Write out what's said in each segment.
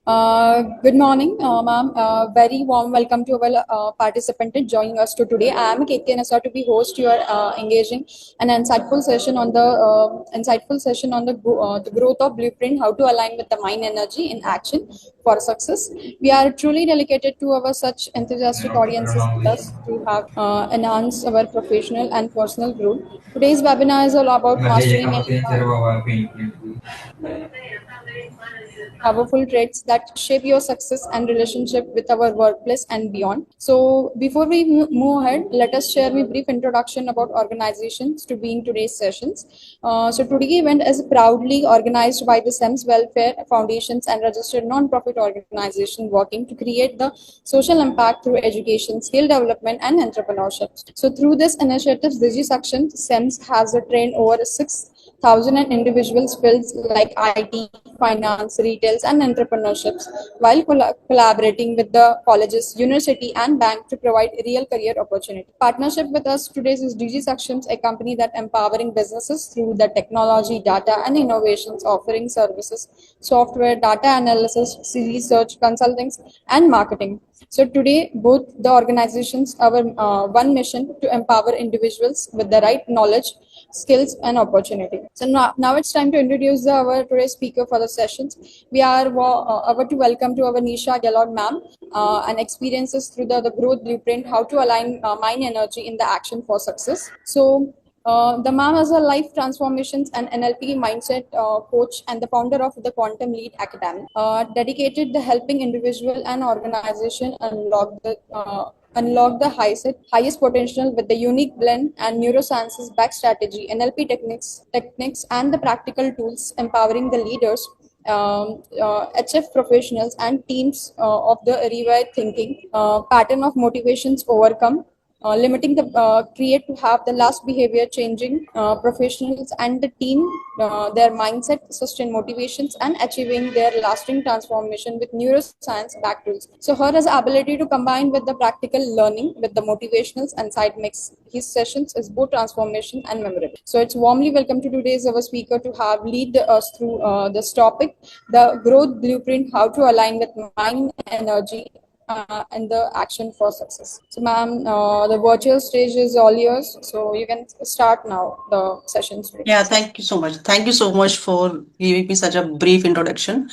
Good morning, ma'am. Very warm welcome to our participant joining us to today. I am KK Nasa to be host your engaging an insightful session on the growth of blueprint, how to align with the mind energy in action for success. We are truly dedicated to our such enthusiastic audiences thus to have enhance our professional and personal growth. Today's webinar is all about mastering and powerful traits that shape your success and relationship with our workplace and beyond. So before we move ahead, let us share a brief introduction about organizations to be in today's sessions. So today's event is proudly organized by the SEMS Welfare Foundations and registered non-profit organization working to create the social impact through education, skill development, and entrepreneurship. So through this initiative, DigiSection SEMS has trained over 6,000 individuals fields like IT, finance, retails, and entrepreneurships, while collaborating with the colleges, university, and bank to provide real career opportunity. Partnership with us today is DigiSections, a company that empowering businesses through the technology, data, and innovations, offering services, software, data analysis, research, consulting, and marketing. So today, both the organizations have one mission to empower individuals with the right knowledge, skills, and opportunity. So now it's time to introduce our today's speaker for the sessions. We are about to welcome to our Nisha Gallot ma'am and experiences through the growth blueprint, how to align mind energy in the action for success. So the ma'am is a life transformations and NLP mindset coach and the founder of the Quantum Lead Academy, dedicated to helping individual and organization unlock the highest potential with the unique blend and neurosciences back strategy, NLP techniques, and the practical tools empowering the leaders, HF professionals, and teams of the rewired thinking pattern of motivations overcome limiting the create to have the last behavior changing professionals and the team their mindset sustain motivations and achieving their lasting transformation with neuroscience back tools. So her has ability to combine with the practical learning with the motivationals and side mix his sessions is both transformation and memorable. So it's warmly welcome to today's our speaker to have lead us through this topic, the growth blueprint, how to align with mind energy and the action for success. So, ma'am, the virtual stage is all yours. So you can start now the session today. Yeah, thank you so much. Thank you so much for giving me such a brief introduction.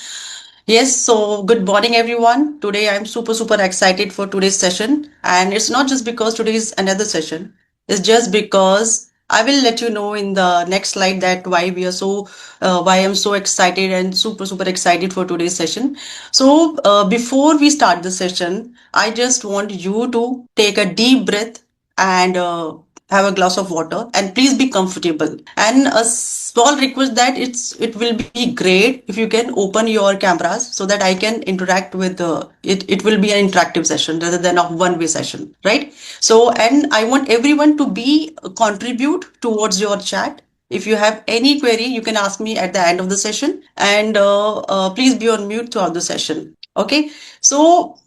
Yes, so good morning, everyone. Today I'm super excited for today's session. And it's not just because today is another session, it's just because I will let you know in the next slide that why I'm so excited and super excited for today's session. So, before we start the session, I just want you to take a deep breath and have a glass of water and please be comfortable. And a small request that it will be great if you can open your cameras so that I can interact with it will be an interactive session rather than a one-way session, right? So, and I want everyone to be contribute towards your chat. If you have any query, you can ask me at the end of the session, and please be on mute throughout the session. Okay, so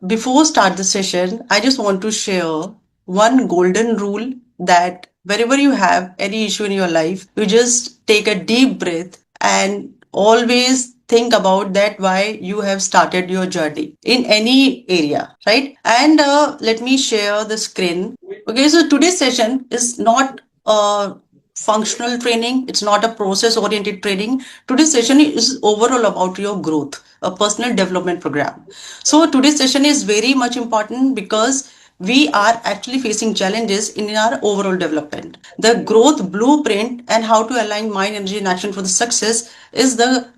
before start the session, I just want to share one golden rule that wherever you have any issue in your life, you just take a deep breath and always think about that why you have started your journey in any area, right? And let me share the screen. Okay, so today's session is not a functional training, it's not a process oriented training. Today's session is overall about your growth, a personal development program. So today's session is very much important because we are actually facing challenges in our overall development. The growth blueprint and how to align mind, energy, and action for the success is the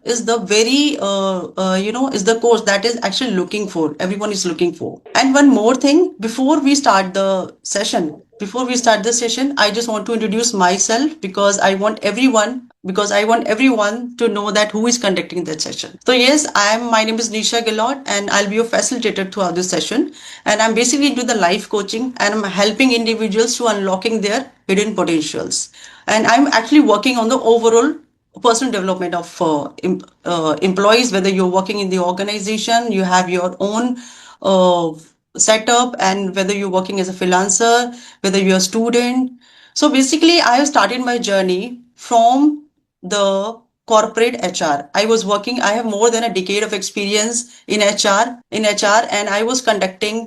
very is the course that is actually looking for everyone is looking for. And one more thing before we start the session. Before we start the session, I just want to introduce myself because I want everyone to know that who is conducting that session. So yes, my name is Nisha Gillot and I'll be your facilitator throughout this session. And I'm basically into the life coaching and I'm helping individuals to unlocking their hidden potentials. And I'm actually working on the overall personal development of employees, whether you're working in the organization, you have your own uh, setup, and whether you're working as a freelancer, whether you're a student. So basically, I have started my journey from the corporate HR. I have more than a decade of experience in HR, and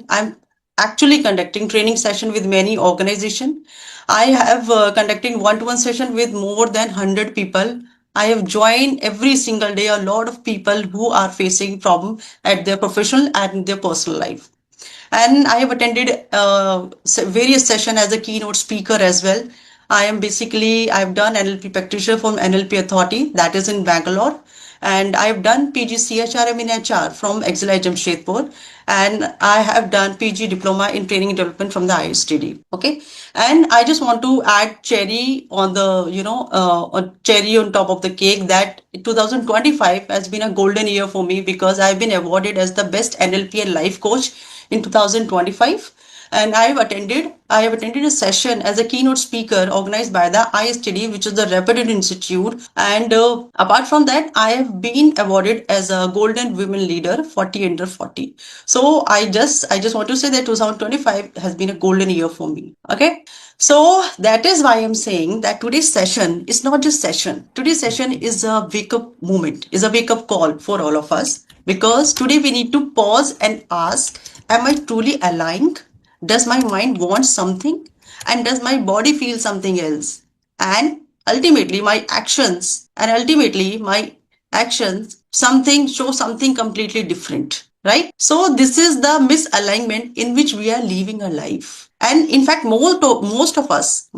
I'm actually conducting training session with many organization. I have conducting one-to-one session with more than 100 people. I have joined every single day a lot of people who are facing problem at their professional and their personal life. And I have attended various sessions as a keynote speaker as well. I've done NLP practitioner from NLP Authority, that is in Bangalore. And I've done PG CHRM in HR from Exile Jamshedpur. And I have done PG diploma in training and development from the ISTD. Okay. And I just want to add cherry on the, cherry on top of the cake, that 2025 has been a golden year for me because I've been awarded as the best NLP and life coach in 2025. And I have attended a session as a keynote speaker organized by the ISTD, which is the Reputed Institute. And apart from that, I have been awarded as a Golden Women Leader 40 under 40. So I just want to say that 2025 has been a golden year for me. Okay. So that is why I'm saying that today's session is not just session. Today's session is a wake up moment, is a wake up call for all of us, because today we need to pause and ask, am I truly aligned? Does my mind want something? And does my body feel something else? And ultimately my actions something show something completely different, right? So this is the misalignment in which we are living a life. And in fact, most of us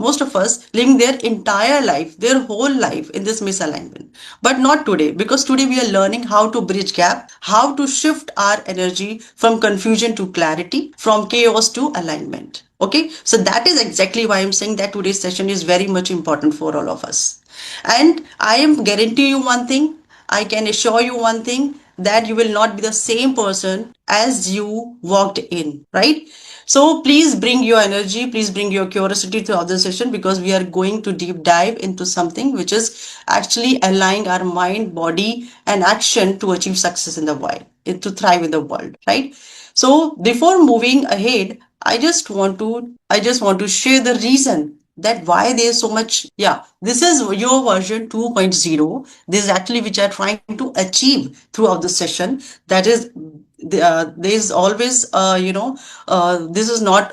living their entire life, their whole life in this misalignment. But not today, because today we are learning how to bridge gap, how to shift our energy from confusion to clarity, from chaos to alignment. Okay, so that is exactly why I'm saying that today's session is very much important for all of us. And I am guarantee you one thing, I can assure you one thing, that you will not be the same person as you walked in, right? So please bring your energy, please bring your curiosity throughout the session, because we are going to deep dive into something which is actually aligning our mind, body, and action to achieve success in the world, to thrive in the world, right? So before moving ahead, I just want to share the reason that why there's so much. Yeah, this is your version 2.0. This is actually which I'm trying to achieve throughout the session. That is, there's always, this is not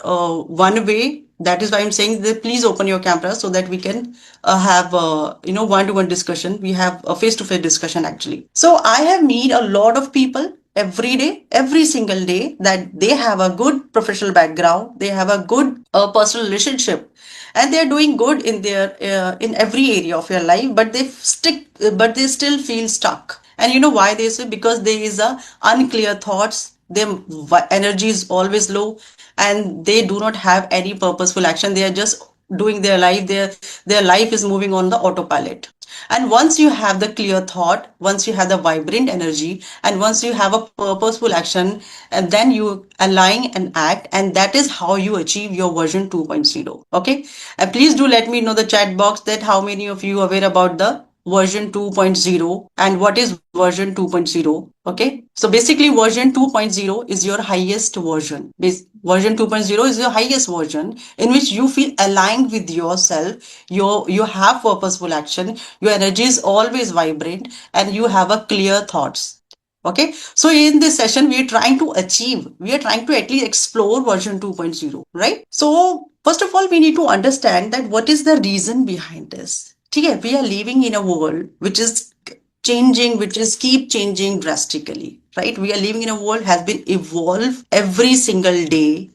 one way. That is why I'm saying that please open your camera so that we can have one-to-one discussion. We have a face-to-face discussion actually. So I have met a lot of people every day, every single day, that they have a good professional background, they have a good personal relationship, and they're doing good in their in every area of your life, but they still feel stuck. And you know why they say? Because there is a unclear thoughts, their energy is always low, and they do not have any purposeful action. They are just doing their life, their life is moving on the autopilot. And once you have the clear thought, once you have the vibrant energy, and once you have a purposeful action, and then you align and act, and that is how you achieve your version 2.0. Okay. And please do let me know the chat box that how many of you are aware about the version 2.0 and what is version 2.0. Okay, so basically version 2.0 is your highest version. Version 2.0 is your highest version in which you feel aligned with yourself, you have purposeful action, your energy is always vibrant, and you have a clear thoughts. Okay, so in this session we are trying to at least explore version 2.0, right? So first of all, we need to understand that what is the reason behind this. Okay, we are living in a world which is changing, which is keep changing drastically, right? We are living in a world has been evolved every single day,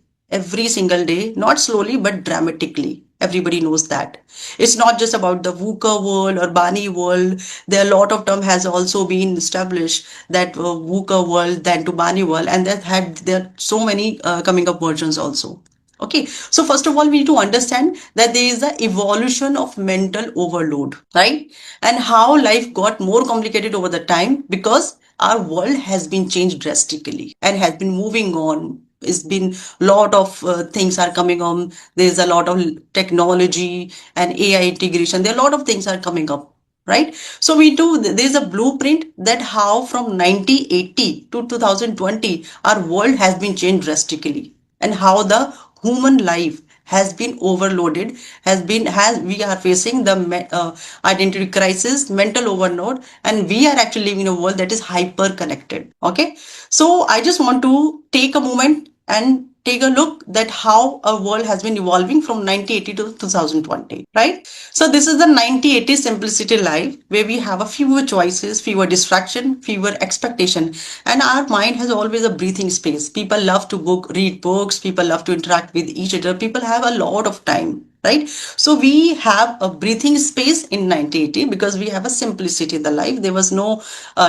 not slowly but dramatically. Everybody knows that. It's not just about the VUCA world or Bani world. There are a lot of term has also been established, that VUCA world, then to Bani world, and there are so many coming up versions also. Okay, so first of all, we need to understand that there is a evolution of mental overload, right? And how life got more complicated over the time, because our world has been changed drastically and has been moving on. It's been a lot of things are coming on. There's a lot of technology and AI integration. There are a lot of things are coming up, right? So there's a blueprint that how from 1980 to 2020 our world has been changed drastically, and how the human life has been overloaded, has we are facing the identity crisis, mental overload, and we are actually living in a world that is hyper connected. Okay, so I just want to take a moment and take a look that how our world has been evolving from 1980 to 2020, right? So this is the 1980 simplicity life where we have a fewer choices, fewer distraction, fewer expectation, and our mind has always a breathing space. People love to read books, people love to interact with each other, people have a lot of time, right? So we have a breathing space in 1980 because we have a simplicity in the life. There was no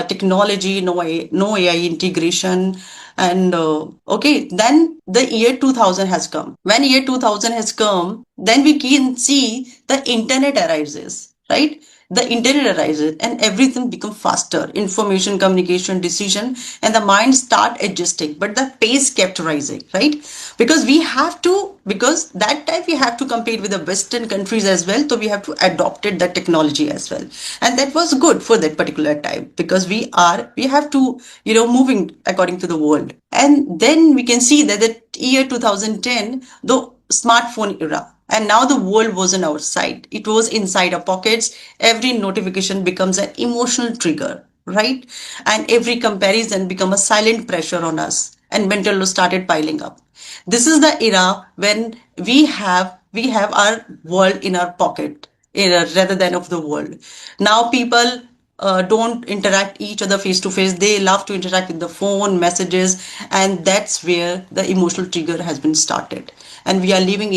technology, no AI integration. And okay, then the year 2000 has come. When year 2000 has come, then we can see the internet arises, right? The internet arises and everything becomes faster. Information, communication, decision, and the mind start adjusting. But the pace kept rising, right? Because that time we have to compete with the Western countries as well. So we have to adopted the technology as well. And that was good for that particular time because we have to, moving according to the world. And then we can see that the year 2010, the smartphone era. And now the world was on our side. It was inside our pockets. Every notification becomes an emotional trigger, right? And every comparison become a silent pressure on us. And mental load started piling up. This is the era when we have our world in our pocket rather than of the world. Now people don't interact each other face to face. They love to interact with the phone, messages, and that's where the emotional trigger has been started. And we were living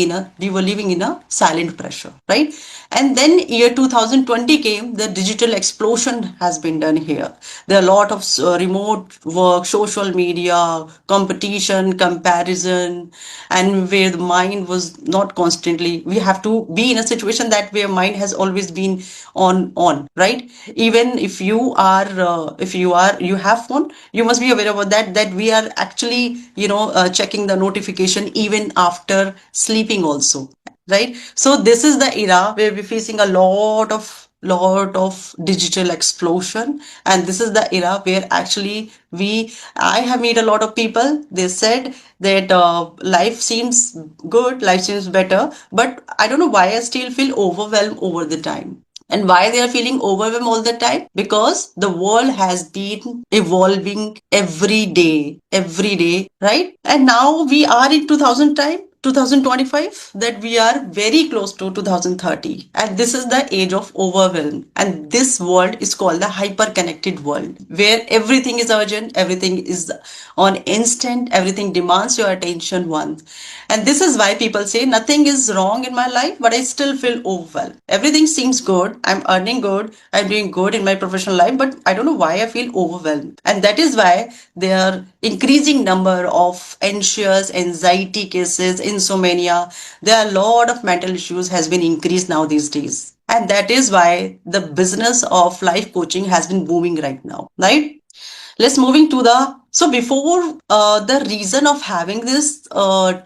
in a silent pressure, right? And then year 2020 came, the digital explosion has been done here. There are a lot of remote work, social media, competition, comparison, and where the mind was not constantly. We have to be in a situation that where mind has always been on, right? Even if you have phone, you must be aware about that we are actually checking the notification even after sleeping also, right? So this is the era where we're facing a lot of digital explosion, and this is the era where actually I have met a lot of people. They said that life seems good, life seems better, but I don't know why I still feel overwhelmed over the time. And why they are feeling overwhelmed all the time? Because the world has been evolving every day, right? And now we are in 2000 time, 2025, that we are very close to 2030. And this is the age of overwhelm. And this world is called the hyper connected world, where everything is urgent, everything is on instant, everything demands your attention once. And this is why people say nothing is wrong in my life, but I still feel overwhelmed. Everything seems good. I'm earning good. I'm doing good in my professional life, but I don't know why I feel overwhelmed. And that is why there are increasing number of anxious, anxiety cases, insomnia. There are a lot of mental issues has been increased now these days. And that is why the business of life coaching has been booming right now, right? Let's moving to the so before the reason of having this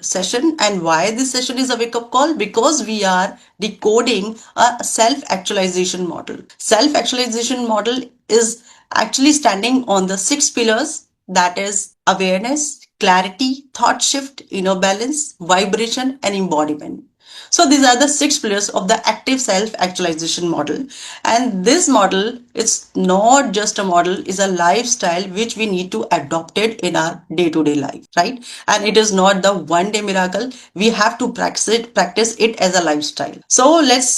session and why this session is a wake up call, because we are decoding a self actualization model. Self actualization model is actually standing on the six pillars, that is awareness, clarity, thought shift, inner balance, vibration, and embodiment. So these are the six pillars of the active self-actualization model. And this model, it's not just a model, it's a lifestyle which we need to adopt it in our day-to-day life, right? And it is not the one-day miracle. We have to practice it as a lifestyle. So let's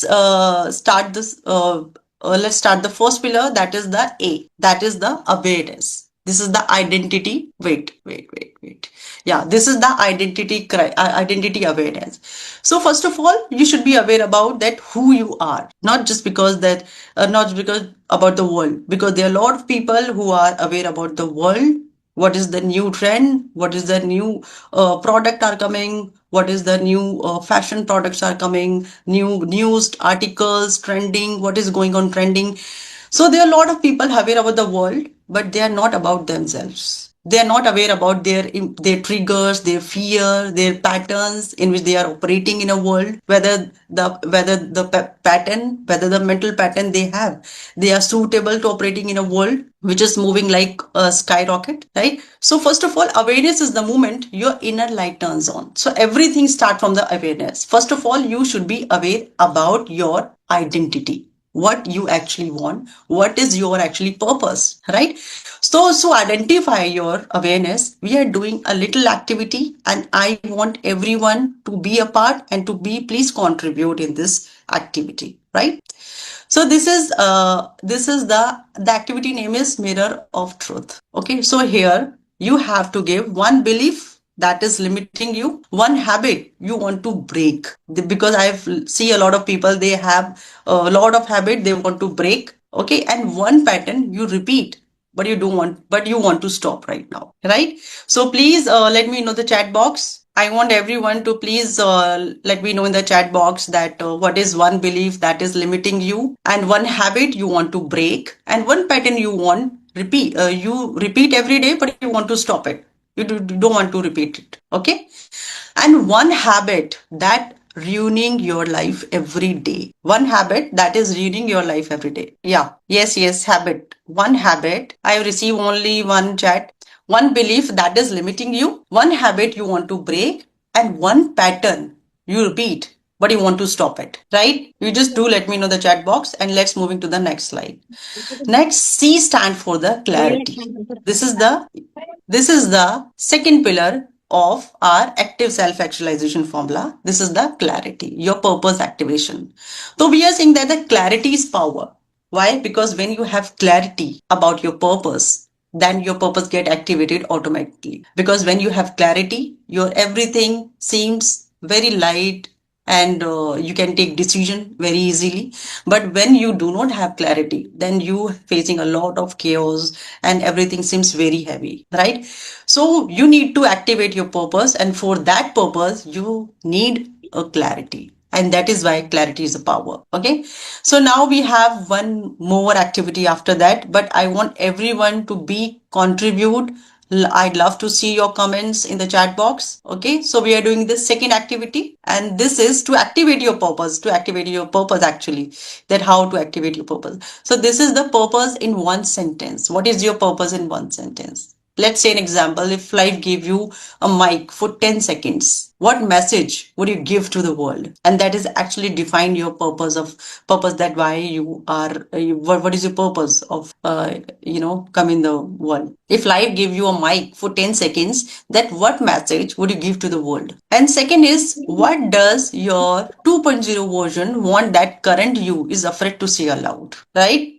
start the first pillar, that is the A, that is the awareness. This is the identity. Wait. Yeah, this is the identity awareness. So first of all, you should be aware about that who you are, not because about the world, because there are a lot of people who are aware about the world. What is the new trend? What is the new product are coming? What is the new fashion products are coming? New news articles trending? What is going on trending? So there are a lot of people aware about the world, but they are not about themselves. They are not aware about their triggers, their fear, their patterns in which they are operating in a world, whether the mental pattern they have, they are suitable to operating in a world which is moving like a skyrocket, right? So first of all, awareness is the moment your inner light turns on. So everything starts from the awareness. First of all, you should be aware about your identity, what you actually want, what is your actually purpose, right? So identify your awareness. We are doing a little activity, and I want everyone to be a part and to be please contribute in this activity, right? So this is the activity name is mirror of truth. Okay, so here you have to give one belief that is limiting you, one habit you want to break. Because I've see a lot of people, they have a lot of habit they want to break. Okay, and one pattern you repeat, but you want to stop right now, right? So please let me know the chat box. I want everyone to please let me know in the chat box that what is one belief that is limiting you, and one habit you want to break, and one pattern you want repeat. You repeat every day, but you want to stop it. You don't want to repeat it. Okay, and one habit that ruining your life every day. One habit that is ruining your life every day. Yeah, yes, habit. One habit. I have received only one chat. One belief that is limiting you, one habit you want to break, and one pattern you repeat but you want to stop it, right? You just do let me know the chat box, and let's moving to the next slide. Next, C stand for the clarity. This is the this is the second pillar of our active self-actualization formula. This is the clarity, your purpose activation. So we are saying that the clarity is power. Why? Because when you have clarity about your purpose, then your purpose get activated automatically. Because when you have clarity, your everything seems very light, and you can take decision very easily. But when you do not have clarity, then you facing a lot of chaos, and everything seems very heavy, right? So you need to activate your purpose, and for that purpose you need a clarity, and that is why clarity is a power. Okay, so now we have one more activity after that, but I want everyone to be contribute. I'd love to see your comments in the chat box. Okay, so we are doing this second activity, and this is to activate your purpose. To activate your purpose, actually, that how to activate your purpose. So this is the purpose in one sentence. What is your purpose in one sentence? Let's say an example. If life gave you a mic for 10 seconds, what message would you give to the world? And that is actually define your purpose, that why you are, what is your purpose of, come in the world. If life gave you a mic for 10 seconds, that what message would you give to the world? And second is, what does your 2.0 version want that current you is afraid to say aloud, right?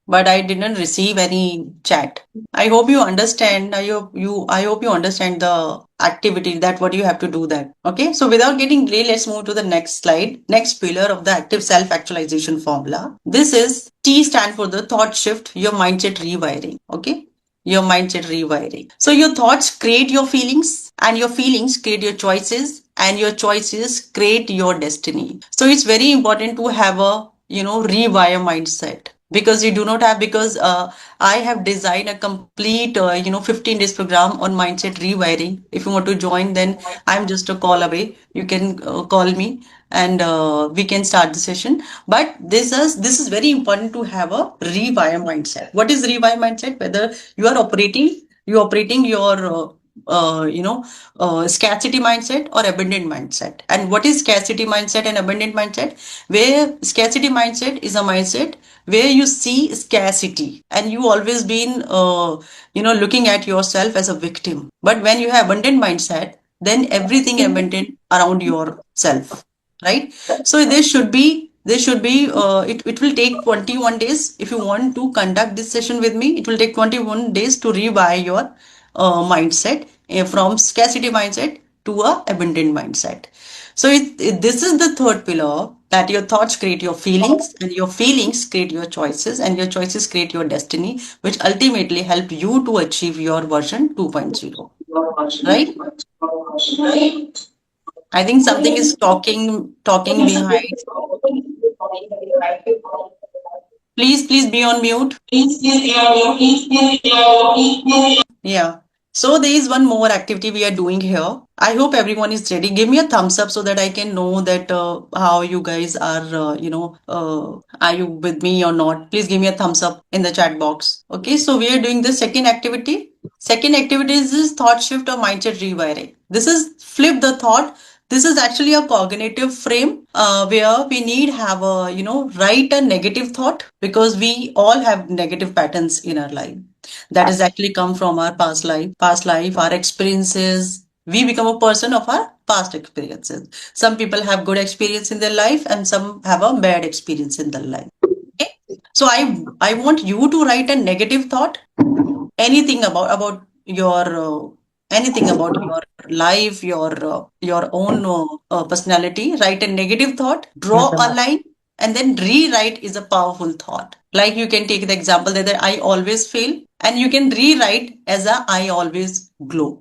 But I didn't receive any chat. I hope you understand. I hope you understand the activity that what you have to do that. Okay. So without getting delay, let's move to the next slide. Next pillar of the active self-actualization formula. This is T stand for the thought shift, your mindset rewiring. Okay. Your mindset rewiring. So your thoughts create your feelings, and your feelings create your choices, and your choices create your destiny. So it's very important to have a, rewire mindset, because you do not have, because I have designed a complete 15 days program on mindset rewiring. If you want to join, then I'm just a call away. You can call me, and we can start the session. But this is very important to have a rewire mindset. What is rewire mindset? Whether you operating your scarcity mindset or abundant mindset. And what is scarcity mindset and abundant mindset? Where scarcity mindset is a mindset where you see scarcity, and you always been looking at yourself as a victim. But when you have abundant mindset, then everything abundant around yourself, right? So it will take 21 days. If you want to conduct this session with me, it will take 21 days to rewire your mindset, from scarcity mindset to a abundant mindset. So this is the third pillar, that your thoughts create your feelings, and your feelings create your choices, and your choices create your destiny, which ultimately help you to achieve your version 2.0. Right? I think something is talking behind. Please be on mute. Yeah. So there is one more activity we are doing here. I hope everyone is ready. Give me a thumbs up so that I can know that how you guys are, are you with me or not? Please give me a thumbs up in the chat box. Okay, so we are doing the second activity. Second activity is this thought shift or mindset rewiring. This is flip the thought. This is actually a cognitive frame where we need have a, write a negative thought because we all have negative patterns in our life that is actually come from our past life, our experiences. We become a person of our past experiences. Some people have good experience in their life and some have a bad experience in their life. Okay. So I want you to write a negative thought, anything about your anything about your life, your own personality. Write a negative thought, draw a line, and then rewrite is a powerful thought. Like you can take the example that I always fail, and you can rewrite as a I always grow,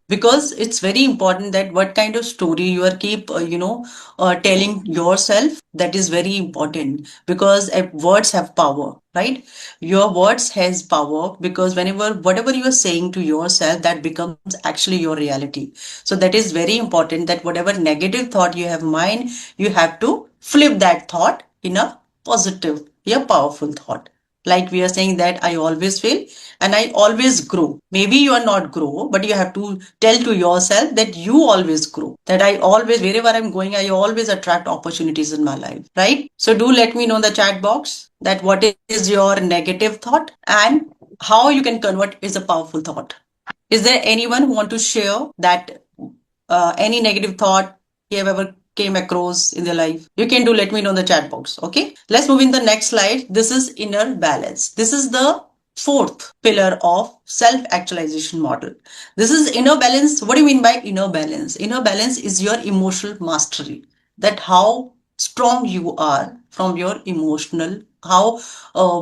because it's very important that what kind of story you are keep telling yourself. That is very important because words have power, right? Your words has power because whenever whatever you are saying to yourself, that becomes actually your reality. So that is very important that whatever negative thought you have in mind, you have to flip that thought in a positive, a powerful thought. Like we are saying that I always fail and I always grow. Maybe you are not grow, but you have to tell to yourself that you always grow. That I always, wherever I'm going, I always attract opportunities in my life, right? So do let me know in the chat box that what is your negative thought and how you can convert is a powerful thought. Is there anyone who want to share that any negative thought you have ever came across in their life? You can do let me know in the chat box. Okay. Let's move in the next slide. This is inner balance. This is the fourth pillar of self-actualization model. This is inner balance. What do you mean by inner balance? Inner balance is your emotional mastery. That how strong you are from your emotional, how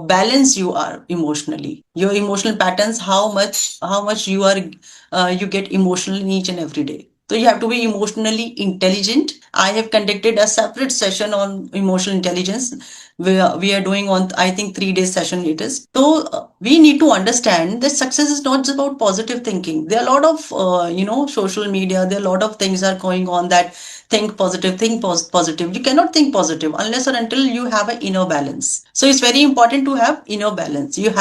balanced you are emotionally, your emotional patterns, how much you get emotional in each and every day. So you have to be emotionally intelligent. I have conducted a separate session on emotional intelligence. We are doing on, I think, 3 days session it is. So we need to understand that success is not just about positive thinking. There are a lot of, social media. There are a lot of things are going on that think positive, positive. You cannot think positive unless or until you have an inner balance. So it's very important to have inner balance. You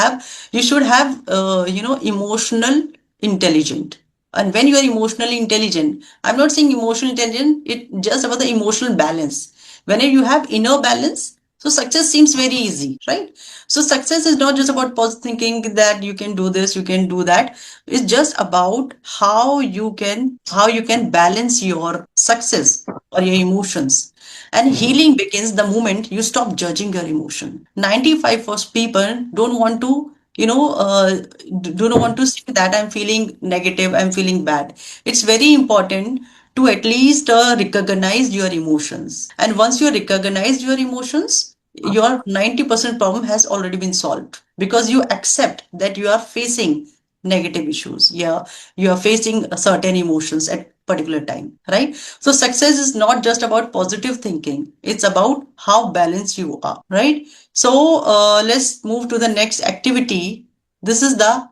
should have, emotional intelligent. And when you are emotionally intelligent, I'm not saying emotional intelligent, it just about the emotional balance. Whenever you have inner balance, so success seems very easy, right? So success is not just about positive thinking that you can do this, you can do that. It's just about how you can balance your success or your emotions. And healing begins the moment you stop judging your emotion. 95% of people don't want to, do not want to say that I'm feeling negative, I'm feeling bad. It's very important to at least recognize your emotions. And once you recognize your emotions, your 90% problem has already been solved because you accept that you are facing negative issues. Yeah, you are facing certain emotions at particular time, right? So success is not just about positive thinking, it's about how balanced you are, right? So let's move to the next activity. This is the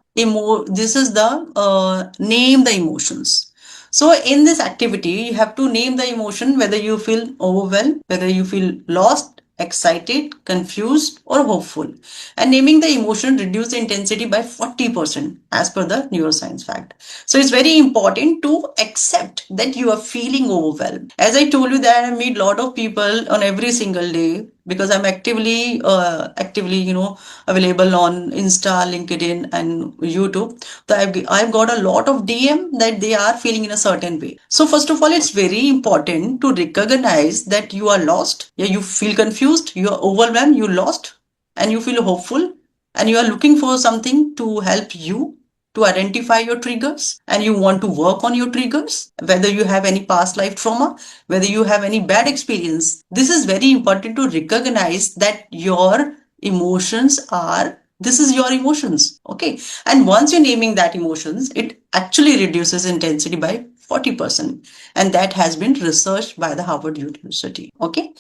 name the emotions. So in this activity, you have to name the emotion, whether you feel overwhelmed, whether you feel lost, excited, confused, or hopeful. And naming the emotion reduce the intensity by 40% as per the neuroscience fact. So it's very important to accept that you are feeling overwhelmed. As I told you that I meet a lot of people on every single day because I'm actively, available on Insta, LinkedIn, and YouTube. So I've got a lot of DM that they are feeling in a certain way. So first of all, it's very important to recognize that you are lost. Yeah, you feel confused, you are overwhelmed, you lost, and you feel hopeful, and you are looking for something to help you to identify your triggers, and you want to work on your triggers, whether you have any past life trauma, whether you have any bad experience. This is very important to recognize that your emotions are, this is your emotions. Okay. And once you're naming that emotions, it actually reduces intensity by 40%. And that has been researched by the Harvard University. Okay.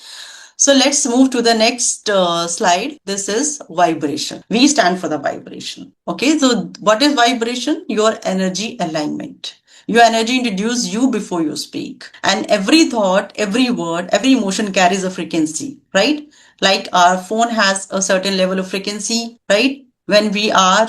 So let's move to the next slide. This is vibration. We stand for the vibration. Okay, so what is vibration? Your energy alignment. Your energy introduces you before you speak. And every thought, every word, every emotion carries a frequency, right? Like our phone has a certain level of frequency, right? When we are,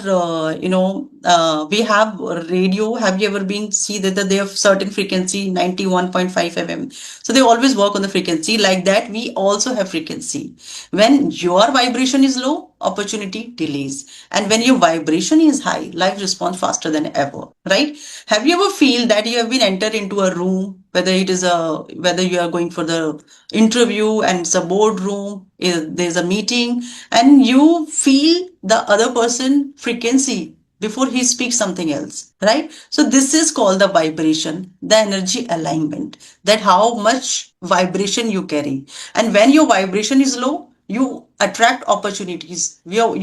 we have radio. Have you ever been see that they have certain frequency, 91.5 mm? So they always work on the frequency. Like that, we also have frequency. When your vibration is low, opportunity delays. And when your vibration is high, life responds faster than ever, right? Have you ever feel that you have been entered into a room, whether you are going for the interview and it's a boardroom, there's a meeting, and you feel the other person frequency before he speaks something else, right? So this is called the vibration, the energy alignment, that how much vibration you carry. And when your vibration is low, you attract opportunities. You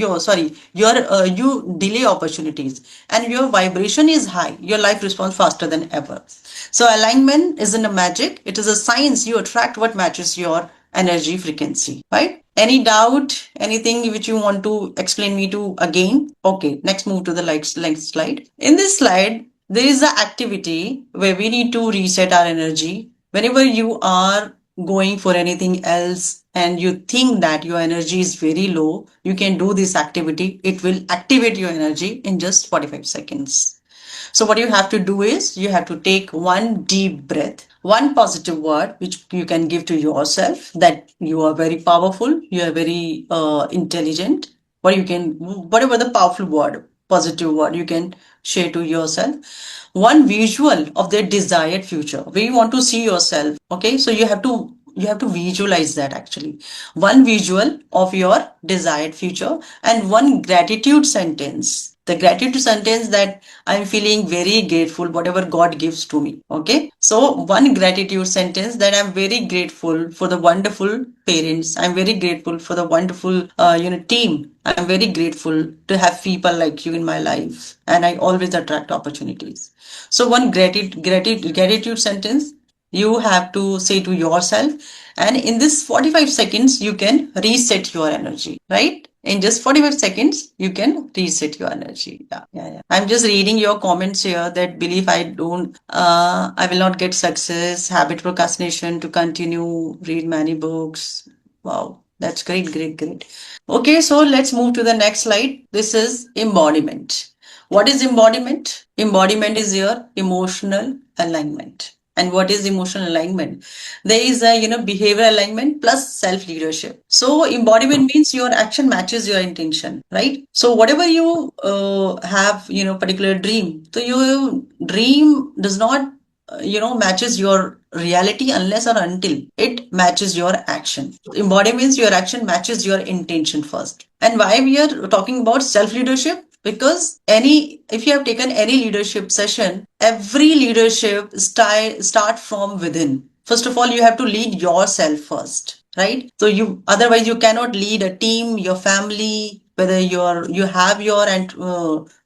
delay opportunities. And your vibration is high, your life responds faster than ever. So alignment isn't a magic, it is a science. You attract what matches your energy frequency, right? Any doubt, anything which you want to explain me to again? Okay, next move to the next slide. In this slide, there is an activity where we need to reset our energy. Whenever you are going for anything else and you think that your energy is very low, you can do this activity. It will activate your energy in just 45 seconds. So what you have to do is you have to take one deep breath, one positive word which you can give to yourself, that you are very powerful, you are very intelligent. Whatever the powerful word, positive word you can share to yourself. One visual of their desired future where you want to see yourself. Okay, so you have to visualize that actually. One visual of your desired future, and one gratitude sentence. The gratitude sentence that I'm feeling very grateful, whatever God gives to me. Okay. So one gratitude sentence that I'm very grateful for the wonderful parents. I'm very grateful for the wonderful, team. I'm very grateful to have people like you in my life. And I always attract opportunities. So one gratitude sentence you have to say to yourself, and in this 45 seconds you can reset your energy, right? In just 45 seconds you can reset your energy. Yeah. I'm just reading your comments here that believe I will not get success, habit procrastination to continue, read many books. Wow, that's great. Okay, so let's move to the next slide. This is embodiment. What is embodiment? Embodiment is your emotional alignment. And what is emotional alignment? There is a behavior alignment plus self leadership. So embodiment means your action matches your intention, right? So whatever you have, particular dream. So your dream does not matches your reality unless or until it matches your action. Embody means your action matches your intention first. And why we are talking about self leadership? Because if you have taken any leadership session, every leadership start from within. First of all, you have to lead yourself first, right? So otherwise you cannot lead a team, your family, whether you have your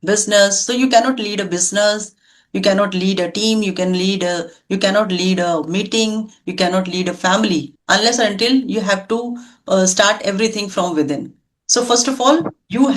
business. So you cannot lead a business, you cannot lead a team, you cannot lead a meeting, you cannot lead a family unless and until you have to start everything from within. So first of all, you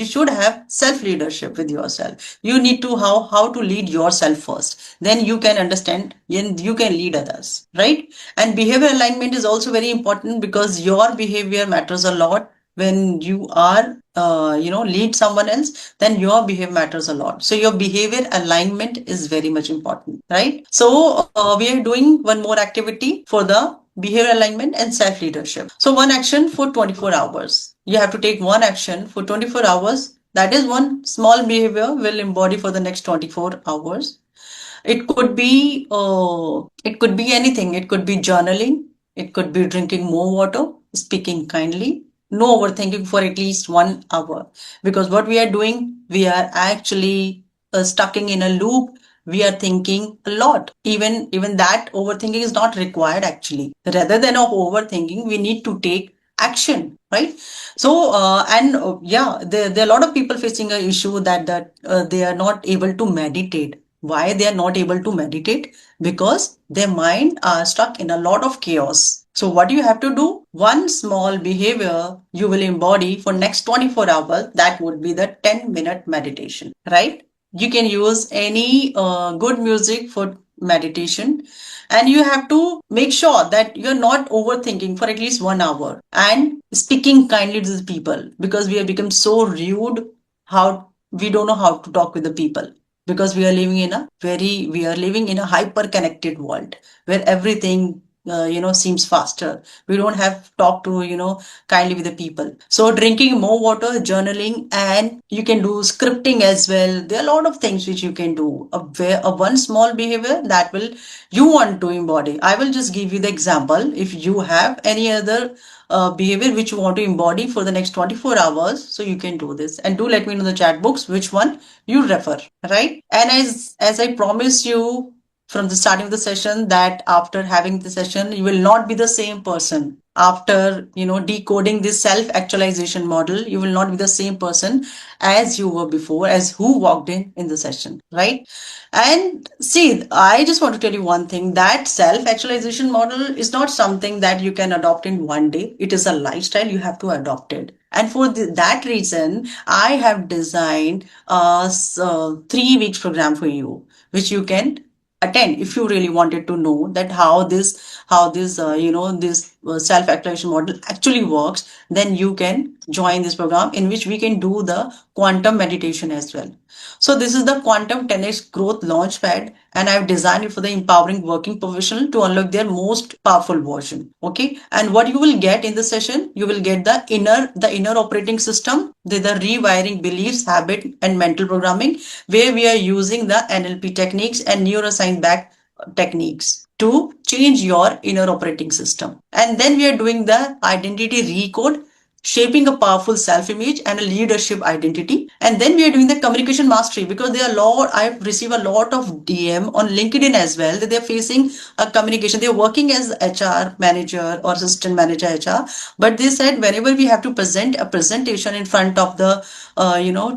should have self leadership with yourself. You need to how to lead yourself first. Then you can understand and you can lead others, right? And behavior alignment is also very important because your behavior matters a lot. When you are lead someone else, then your behavior matters a lot. So your behavior alignment is very much important, right? So we are doing one more activity for the behavior alignment and self leadership. So one action for 24 hours. You have to take one action for 24 hours. That is one small behavior will embody for the next 24 hours. It could be anything. It could be journaling. It could be drinking more water, speaking kindly, no overthinking for at least 1 hour. Because what we are doing, we are actually stuck in a loop. We are thinking a lot. Even that overthinking is not required actually. Rather than of overthinking, we need to take action, right? So yeah, there are a lot of people facing an issue that they are not able to meditate. Why they are not able to meditate? Because their mind are stuck in a lot of chaos. So what you have to do? One small behavior you will embody for next 24 hours. That would be the 10-minute meditation, right? You can use any good music for meditation, and you have to make sure that you're not overthinking for at least 1 hour and speaking kindly to the people, because we have become so rude. How we don't know how to talk with the people, because we are living in a hyper connected world where everything seems faster. We don't have talk to kindly with the people. So drinking more water, journaling, and you can do scripting as well. There are a lot of things which you can do. A one small behavior that will you want to embody. I will just give you the example. If you have any other behavior which you want to embody for the next 24 hours, so you can do this, and do let me know in the chat box which one you refer, right? And as I promised you from the starting of the session, that after having the session you will not be the same person. After decoding this self actualization model, you will not be the same person as you were before, as who walked in the session, right? And see, I just want to tell you one thing, that self actualization model is not something that you can adopt in one day. It is a lifestyle, you have to adopt it. And for that reason, I have designed a 3 weeks program for you, which you can attend if you really wanted to know that how this self actualization model actually works. Then you can join this program, in which we can do the quantum meditation as well. So this is the quantum 10x growth launchpad, and I've designed it for the empowering working professional to unlock their most powerful version. Okay, and what you will get in the session, you will get the inner operating system, the rewiring beliefs, habit, and mental programming, where we are using the NLP techniques and neuroscience backed techniques to change your inner operating system. And then we are doing the identity recode, shaping a powerful self-image and a leadership identity. And then we are doing the communication mastery, because there are a lot, I've received a lot of DM on LinkedIn as well, that they're facing a communication. They're working as HR manager or assistant manager HR, but they said whenever we have to present a presentation in front of the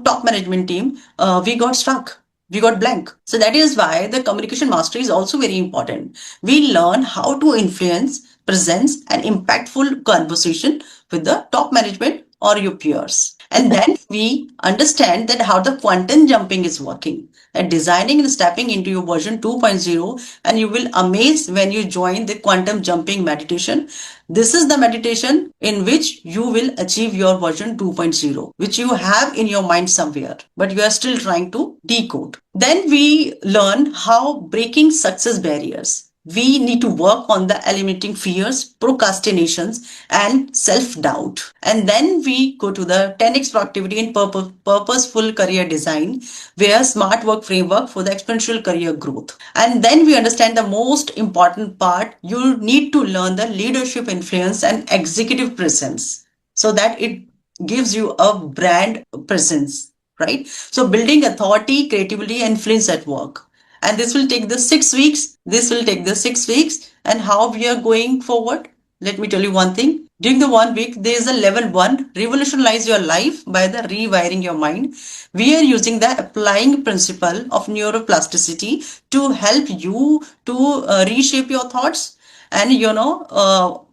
top management team, we got stuck, we got blank. So that is why the communication mastery is also very important. We learn how to influence, presence, and impactful conversation with the top management or your peers. And then we understand that how the quantum jumping is working, and designing and stepping into your version 2.0, and you will amaze when you join the quantum jumping meditation. This is the meditation in which you will achieve your version 2.0, which you have in your mind somewhere, but you are still trying to decode. Then we learn how breaking success barriers. We need to work on the eliminating fears, procrastinations, and self-doubt. And then we go to the 10x productivity and purposeful career design, where smart work framework for the exponential career growth. And then we understand the most important part. You need to learn the leadership influence and executive presence, so that it gives you a brand presence, right? So building authority, creativity, and influence at work. And this will take the 6 weeks. This will take the 6 weeks. And how we are going forward? Let me tell you one thing. During the 1 week, there is a level 1, revolutionize your life by the rewiring your mind. We are using the applying principle of neuroplasticity to help you to reshape your thoughts and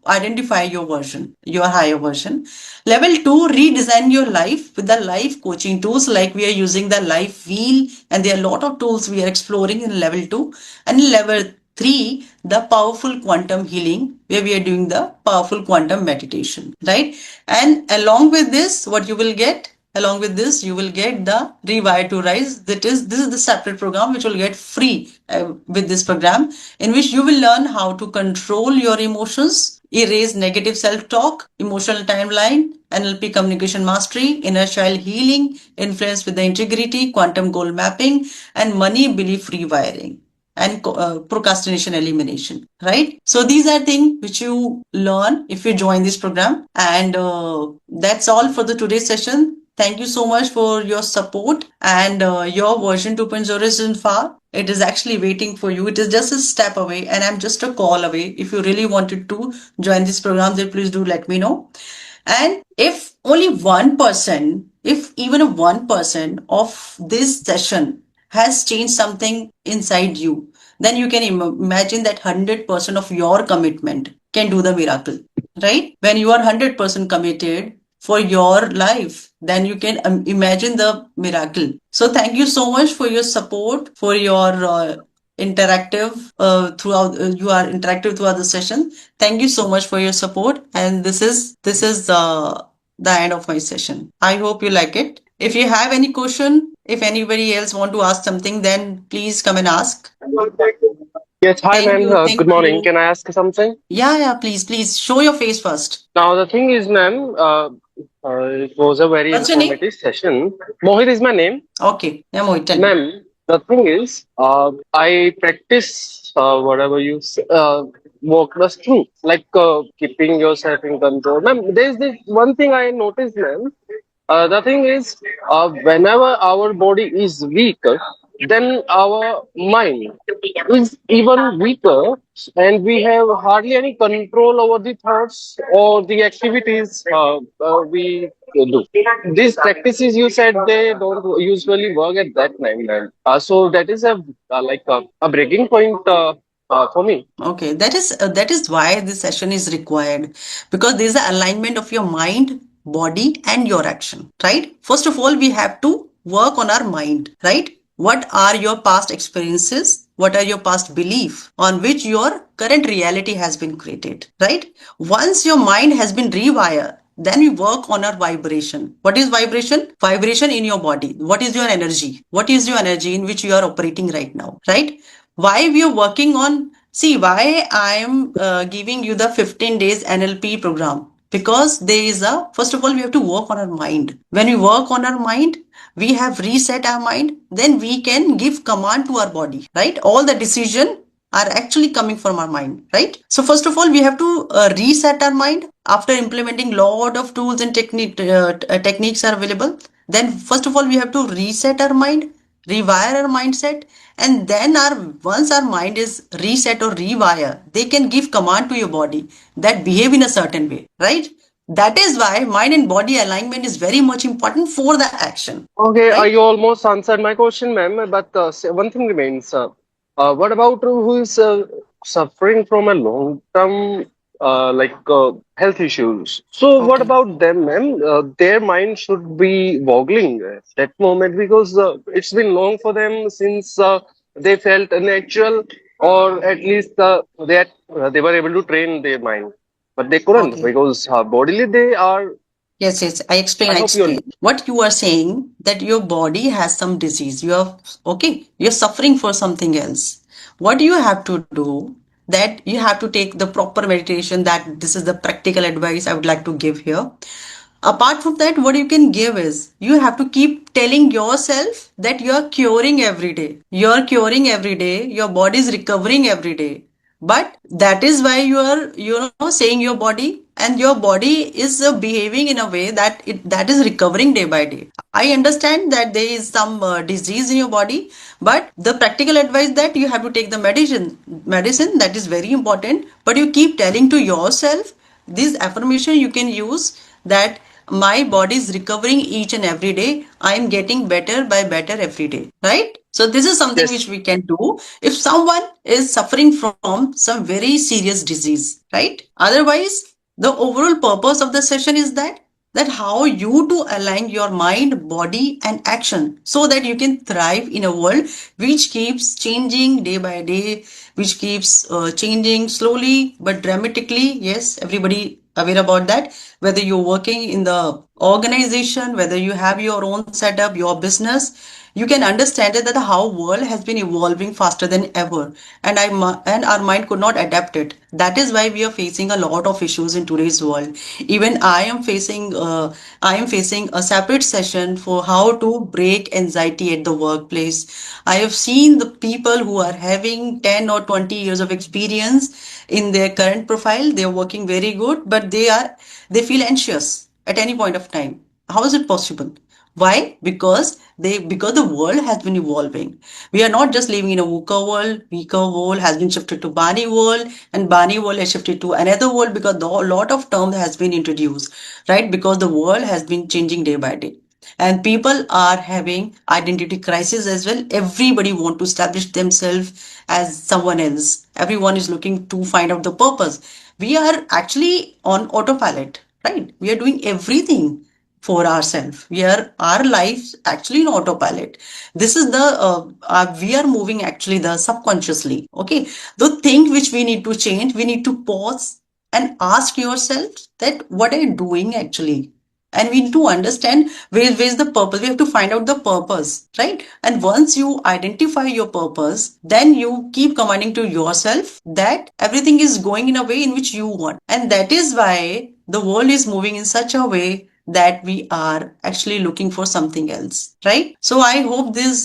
identify your version, your higher version. Level 2, redesign your life with the life coaching tools, like we are using the life wheel, and there are a lot of tools we are exploring in level 2. And in level 3, the powerful quantum healing, where we are doing the powerful quantum meditation, right? And along with this, what you will get, along with this, you will get the Rewire to Rise. This is the separate program which will get free with this program, in which you will learn how to control your emotions, erase negative self-talk, emotional timeline, NLP communication mastery, inner child healing, influence with the integrity, quantum goal mapping, and money belief rewiring, and procrastination elimination, right? So these are things which you learn if you join this program. And that's all for the today's session. Thank you so much for your support, and your version 2.0 isn't far. It is actually waiting for you. It is just a step away, and I'm just a call away. If you really wanted to join this program, then please do let me know. And if only 1%, if even a 1% of this session has changed something inside you, then you can imagine that 100% of your commitment can do the miracle, right? When you are 100% committed for your life, then you can imagine the miracle. So thank you so much for your support, for your interactive throughout you are interactive throughout the session. Thank you so much for your support, and this is the end of my session. I hope you like it. If you have any question, if anybody else want to ask something, then please come and ask. Yes, hi Thank ma'am. you, thank Good morning. you. Can I ask something? Yeah, please show your face first. Now, the thing is, ma'am, it was a very What's your name? informative session. Mohit is my name. Okay, yeah, Mohit, tell me. Ma'am, the thing is, I practice whatever you walk us through, like keeping yourself in control. Ma'am, there's this one thing I noticed, ma'am. The thing is, whenever our body is weak, then our mind is even weaker, and we have hardly any control over the thoughts or the activities we do. These practices you said they don't usually work at that time, ma'am. So that is a breaking point for me. Okay, that is why this session is required, because there is an alignment of your mind, body, and your action, right? First of all, we have to work on our mind, right? What are your past experiences? What are your past belief on which your current reality has been created, right? Once your mind has been rewired, then we work on our vibration. What is vibration? Vibration in your body. What is your energy? What is your energy in which you are operating right now, right? Why we are working on, see, why I am giving you the 15 days NLP program, because there is a, first of all, we have to work on our mind. When we work on our mind, we have reset our mind, then we can give command to our body, right? All the decision are actually coming from our mind, right? So first of all, we have to reset our mind. After implementing lot of tools and techniques are available, then first of all we have to reset our mind, rewire our mindset, and then our once our mind is reset or rewire, they can give command to your body that behave in a certain way, right? That is why mind and body alignment is very much important for the action, Okay, right? you almost answered my question, ma'am. But one thing remains. What about who is suffering from a long-term health issues? So what Okay. about them, ma'am? Their mind should be boggling at that moment because it's been long for them since they felt natural, or at least they were able to train their mind, but they couldn't Okay. because bodily they are. Yes, I explain, I I hope you explain. understand. What you are saying that your body has some disease. You are, okay, you're suffering for something else. What you have to do, that you have to take the proper meditation, that this is the practical advice I would like to give here. Apart from that, what you can give is you have to keep telling yourself that you are curing every day. You are curing every day. Your body is recovering every day. But that is why you are, saying your body, and your body is behaving in a way that that is recovering day by day. I understand that there is some disease in your body, but the practical advice that you have to take the medicine, that is very important. But you keep telling to yourself this affirmation you can use, that my body is recovering each and every day. I am getting better by better every day, right? So this is something which Yes. we can do if someone is suffering from some very serious disease, right? Otherwise, the overall purpose of the session is that how you to align your mind, body, and action so that you can thrive in a world which keeps changing day by day, which keeps changing slowly but dramatically. Yes, everybody aware about that. Whether you're working in the organization, whether you have your own setup, your business, you can understand that the how world has been evolving faster than ever, and and our mind could not adapt it. That is why we are facing a lot of issues in today's world. Even I am facing a separate session for how to break anxiety at the workplace. I have seen the people who are having 10 or 20 years of experience in their current profile. They are working very good, but they feel anxious at any point of time. How is it possible? Why? Because the world has been evolving. We are not just living in a VUCA world. VUCA world has been shifted to Bani world, and Bani world has shifted to another world because a lot of term has been introduced, right? Because the world has been changing day by day. And people are having identity crisis as well. Everybody want to establish themselves as someone else. Everyone is looking to find out the purpose. We are actually on autopilot, right? We are doing everything for ourselves. We are our lives actually in autopilot. This is the we are moving actually the subconsciously. Okay, the thing which we need to change, we need to pause and ask yourself that what are you doing actually, and we need to understand where's the purpose. We have to find out the purpose, right? And once you identify your purpose, then you keep commanding to yourself that everything is going in a way in which you want, and that is why the world is moving in such a way that we are actually looking for something else, right? So I hope this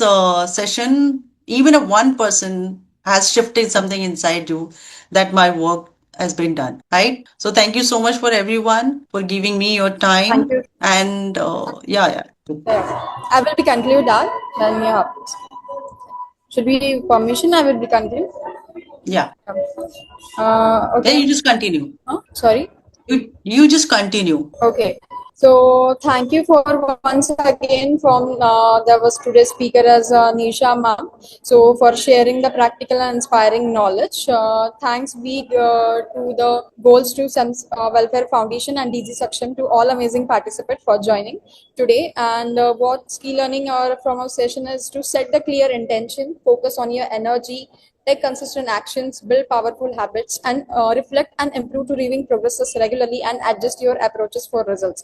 session, even if one person has shifted something inside you, that my work has been done, right? So thank you so much for everyone for giving me your Thank time. you. And yeah. I will be conclude that. Then yeah, should be permission. I will be conclude. Yeah. Yeah, Okay. you just continue. Sorry. You just continue. Okay. So thank you for once again from there was today's speaker as Nisha ma'am. So for sharing the practical and inspiring knowledge. Thanks be to the Goals to SEMS Welfare Foundation and DG Section to all amazing participants for joining today. And what key learning from our session is to set the clear intention, focus on your energy, take consistent actions, build powerful habits, and reflect and improve to reviewing progresses regularly and adjust your approaches for results.